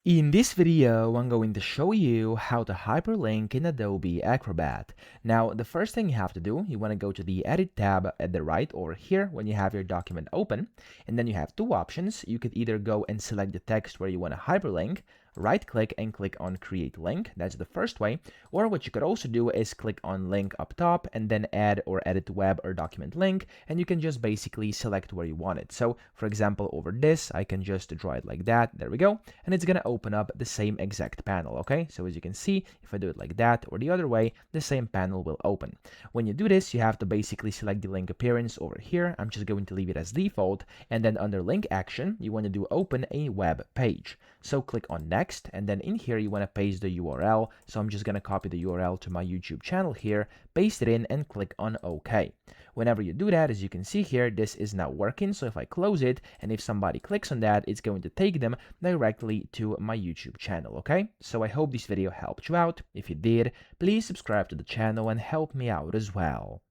In this video, I'm going to show you how to hyperlink in Adobe Acrobat. Now, the first thing you have to do, you want to go to the Edit tab at the right over here when you have your document open, and then you have two options. You could either go and select the text where you want to hyperlink, right-click and click on Create Link. That's the first way. Or what you could also do is click on Link up top and then add or edit web or document link, and you can just basically select where you want it. So, for example, over this, I can just draw it like that. There we go. And it's going to open up the same exact panel, okay? So as you can see, if I do it like that or the other way, the same panel will open. When you do this, you have to basically select the link appearance over here. I'm just going to leave it as default. And then under link action, you want to do open a web page. So click on next, and then in here you want to paste the URL. So I'm just going to copy the URL to my YouTube channel here, paste it in and click on OK. Whenever you do that, as you can see here, this is now working. So if I close it and if somebody clicks on that, it's going to take them directly to my YouTube channel, okay? So I hope this video helped you out. If it did, please subscribe to the channel and help me out as well.